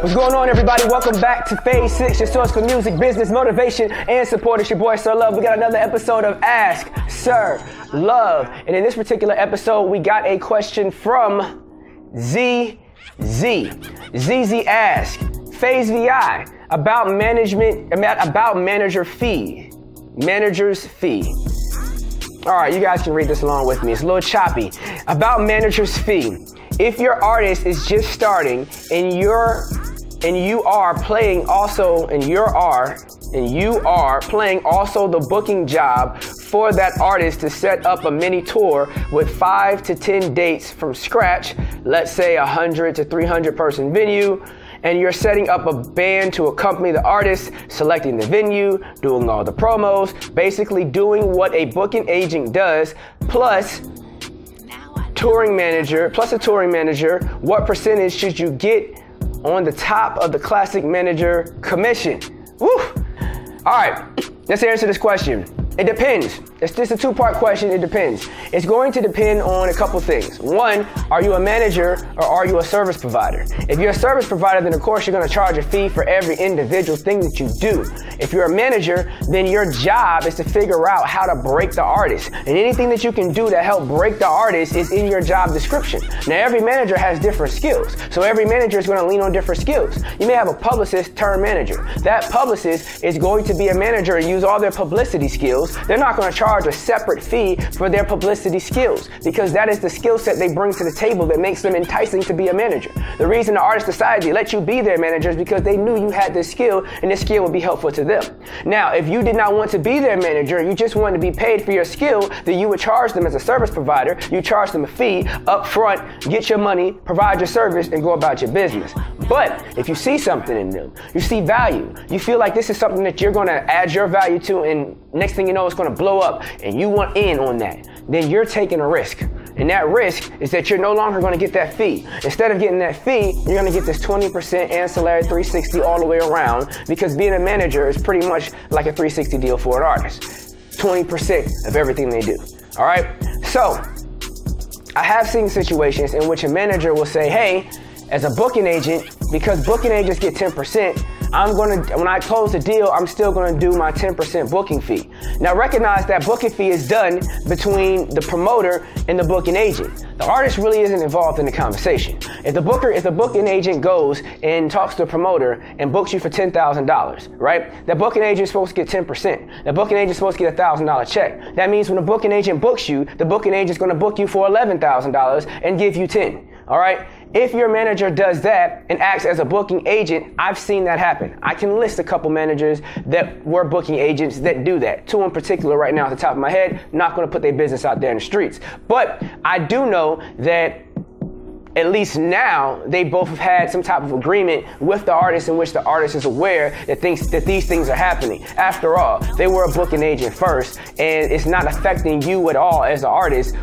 What's going on, everybody? Welcome back to Phase 6, your source for music, business, motivation, and support. It's your boy, Sirr Love. We got another episode of Ask Sirr Love. And in this particular episode, we got a question from ZZ. ZZ asked, Phase VI, about manager's fee. All right, you guys can read this along with me. It's a little choppy. About manager's fee. If your artist is just starting and you are playing also the booking job for that artist to set up a mini tour with 5 to 10 dates from scratch, let's say 100 to 300 person venue, and you're setting up a band to accompany the artist, selecting the venue, doing all the promos, basically doing what a booking agent does, plus a touring manager, what percentage should you get on the top of the classic manager commission? Woo! All right, let's answer this question. It depends. It's just a two-part question. It depends. It's going to depend on a couple things. One, are you a manager or are you a service provider? If you're a service provider, then of course you're going to charge a fee for every individual thing that you do. If you're a manager, then your job is to figure out how to break the artist. And anything that you can do to help break the artist is in your job description. Now, every manager has different skills. So every manager is going to lean on different skills. You may have a publicist turned manager. That publicist is going to be a manager and use all their publicity skills. They're not going to charge a separate fee for their publicity skills because that is the skill set they bring to the table that makes them enticing to be a manager. The reason the artist decided to let you be their manager is because they knew you had this skill and this skill would be helpful to them. Now, if you did not want to be their manager, you just wanted to be paid for your skill, then you would charge them as a service provider. You charge them a fee up front, get your money, provide your service, and go about your business. But if you see something in them, you see value, you feel like this is something that you're going to add your value to, and next thing you know, it's going to blow up, and you want in on that, then you're taking a risk. And that risk is that you're no longer going to get that fee. Instead of getting that fee, you're going to get this 20% ancillary 360 all the way around, because being a manager is pretty much like a 360 deal for an artist. 20% of everything they do. All right? So I have seen situations in which a manager will say, hey, as a booking agent, because booking agents get 10%, when I close the deal, I'm still gonna do my 10% booking fee. Now recognize that booking fee is done between the promoter and the booking agent. The artist really isn't involved in the conversation. If the booking agent goes and talks to the promoter and books you for $10,000, right? The booking agent is supposed to get 10%. The booking agent is supposed to get a $1,000 check. That means when the booking agent books you, the booking agent is gonna book you for $11,000 and give you 10, all right? If your manager does that and acts as a booking agent, I've seen that happen. I can list a couple managers that were booking agents that do that. 2 in particular right now at the top of my head, not going to put their business out there in the streets. But I do know that at least now they both have had some type of agreement with the artist in which the artist is aware that these things are happening. After all, they were a booking agent first, and it's not affecting you at all as an artist.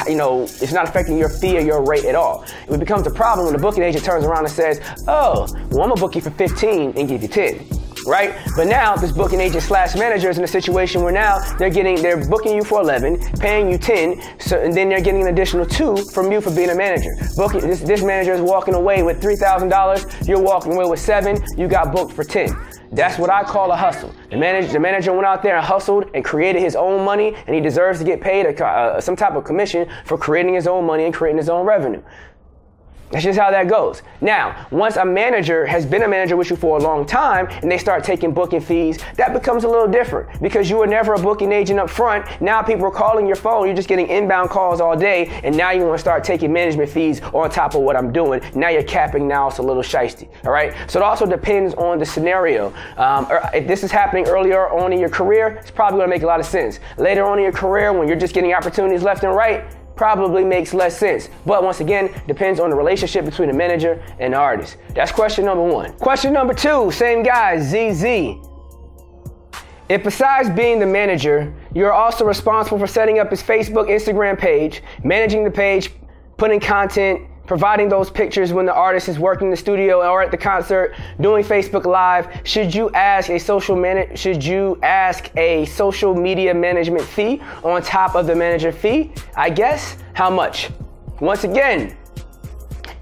You know, it's not affecting your fee or your rate at all. It becomes a problem when the booking agent turns around and says, oh, well, I'm gonna book you for 15 and give you 10. Right? But now this booking agent / manager is in a situation where now they're booking you for 11, paying you 10, and then they're getting an additional 2 from you for being a manager. This manager is walking away with $3,000, you're walking away with 7, you got booked for 10. That's what I call a hustle. The manager went out there and hustled and created his own money, and he deserves to get paid some type of commission for creating his own money and creating his own revenue. That's just how that goes. Now, once a manager has been a manager with you for a long time and they start taking booking fees, that becomes a little different because you were never a booking agent up front. Now people are calling your phone. You're just getting inbound calls all day, and now you want to start taking management fees on top of what I'm doing. Now you're capping. Now it's a little shiesty. All right? So it also depends on the scenario. If this is happening earlier on in your career, it's probably going to make a lot of sense. Later on in your career, when you're just getting opportunities left and right, probably makes less sense. But once again, depends on the relationship between the manager and the artist. That's question number 1. Question number 2, same guy, ZZ. If besides being the manager, you're also responsible for setting up his Facebook, Instagram page, managing the page, putting content, providing those pictures when the artist is working in the studio or at the concert, doing Facebook Live, should you ask a social media management fee on top of the manager fee? I guess. How much? Once again,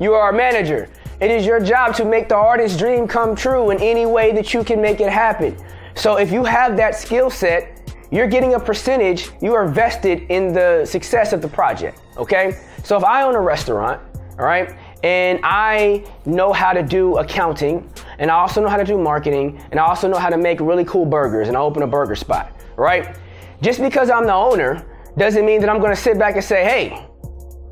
you are a manager. It is your job to make the artist's dream come true in any way that you can make it happen. So if you have that skill set, you're getting a percentage, you are vested in the success of the project, okay? So if I own a restaurant, all right, and I know how to do accounting, and I also know how to do marketing, and I also know how to make really cool burgers, and I open a burger spot, right? Just because I'm the owner doesn't mean that I'm gonna sit back and say, hey,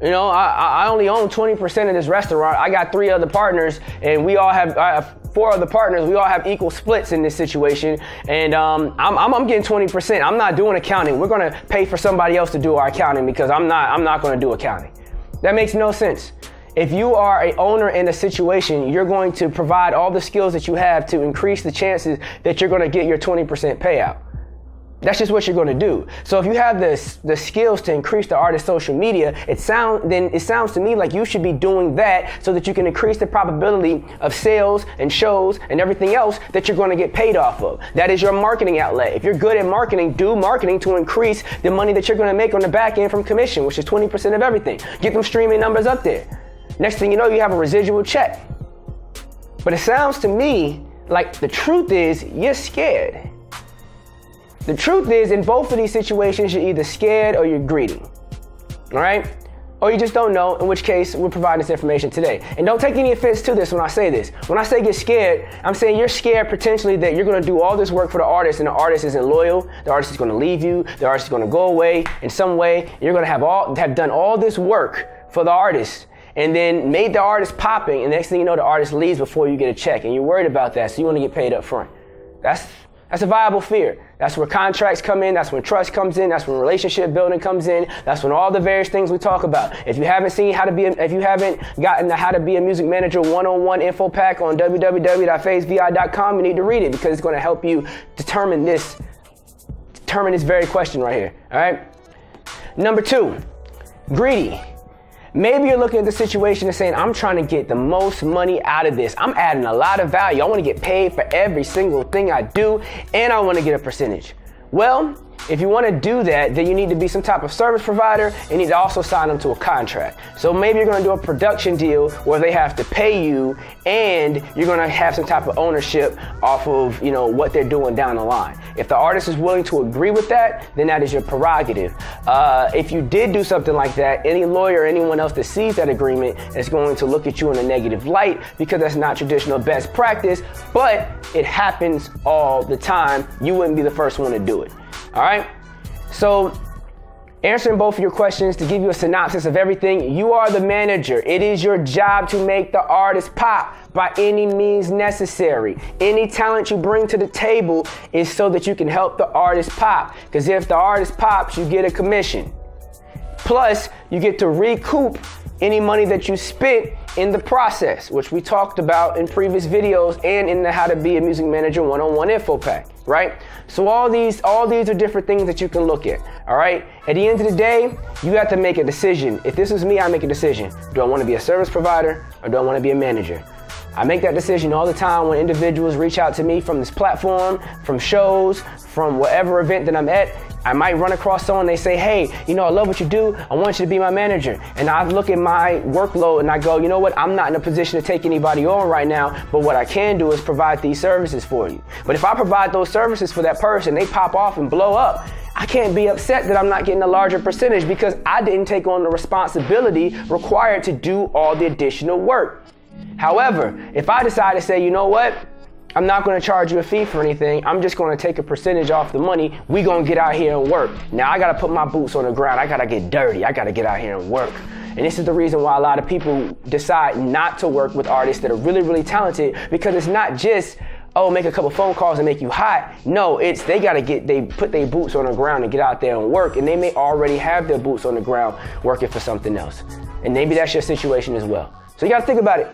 you know, I only own 20% of this restaurant. I got 3 other partners, and I have 4 other partners. We all have equal splits in this situation, and I'm getting 20%. I'm not doing accounting. We're gonna pay for somebody else to do our accounting because I'm not gonna do accounting. That makes no sense. If you are an owner in a situation, you're going to provide all the skills that you have to increase the chances that you're going to get your 20% payout. That's just what you're going to do. So if you have the skills to increase the artist's social media, it sounds to me like you should be doing that so that you can increase the probability of sales and shows and everything else that you're going to get paid off of. That is your marketing outlet. If you're good at marketing, do marketing to increase the money that you're going to make on the back end from commission, which is 20% of everything. Get them streaming numbers up there. Next thing you know, you have a residual check. But it sounds to me like the truth is you're scared. The truth is, in both of these situations, you're either scared or you're greedy, all right? Or you just don't know, in which case we're providing this information today. And don't take any offense to this when I say this. When I say get scared, I'm saying you're scared potentially that you're gonna do all this work for the artist and the artist isn't loyal, the artist is gonna leave you, the artist is gonna go away in some way. You're gonna have done all this work for the artist and then made the artist popping, and next thing you know, the artist leaves before you get a check, and you're worried about that, so you wanna get paid up front. That's a viable fear. That's where contracts come in. That's when trust comes in. That's when relationship building comes in. That's when all the various things we talk about. If you haven't gotten the How to Be a Music Manager 101 info pack on www.phasevi.com, you need to read it because it's going to help you determine this very question right here. All right. Number 2, greedy. Maybe you're looking at the situation and saying, I'm trying to get the most money out of this. I'm adding a lot of value. I want to get paid for every single thing I do, and I want to get a percentage. Well, if you want to do that, then you need to be some type of service provider and you need to also sign them to a contract. So maybe you're going to do a production deal where they have to pay you and you're going to have some type of ownership off of, you know, what they're doing down the line. If the artist is willing to agree with that, then that is your prerogative. If you did do something like that, any lawyer or anyone else that sees that agreement is going to look at you in a negative light because that's not traditional best practice, but it happens all the time. You wouldn't be the first one to do it. All right. So answering both of your questions to give you a synopsis of everything, you are the manager. It is your job to make the artist pop by any means necessary. Any talent you bring to the table is so that you can help the artist pop. Because if the artist pops, you get a commission. Plus, you get to recoup any money that you spent in the process, which we talked about in previous videos and in the How to Be a Music Manager 101 info pack, right? So all these are different things that you can look at, all right? At the end of the day, you have to make a decision. If this is me, I make a decision. Do I want to be a service provider or do I want to be a manager? I make that decision all the time when individuals reach out to me from this platform, from shows, from whatever event that I'm at. I might run across someone, they say, hey, you know, I love what you do. I want you to be my manager. And I look at my workload and I go, you know what? I'm not in a position to take anybody on right now, but what I can do is provide these services for you. But if I provide those services for that person, they pop off and blow up, I can't be upset that I'm not getting a larger percentage because I didn't take on the responsibility required to do all the additional work. However, if I decide to say, you know what? I'm not going to charge you a fee for anything. I'm just going to take a percentage off the money. We going to get out here and work. Now I got to put my boots on the ground. I got to get dirty. I got to get out here and work. And this is the reason why a lot of people decide not to work with artists that are really, really talented, because it's not just, oh, make a couple phone calls and make you hot. No, it's they put their boots on the ground and get out there and work. And they may already have their boots on the ground working for something else. And maybe that's your situation as well. So you got to think about it.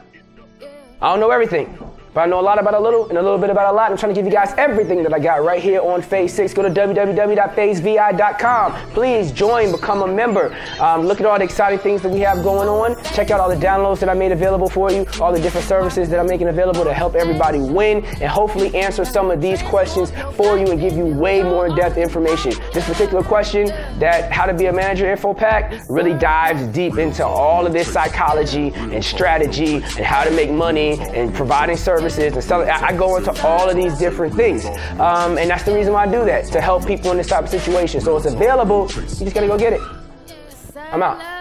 I don't know everything. But I know a lot about a little and a little bit about a lot. I'm trying to give you guys everything that I got right here on Phase 6. Go to www.phasevi.com. Please join, become a member. Look at all the exciting things that we have going on. Check out all the downloads that I made available for you, all the different services that I'm making available to help everybody win and hopefully answer some of these questions for you and give you way more in-depth information. This particular question, that how to be a manager info pack, really dives deep into all of this psychology and strategy and how to make money and providing services and selling. I go into all of these different things. And that's the reason why I do that, to help people in this type of situation. So it's available. You just got to go get it. I'm out.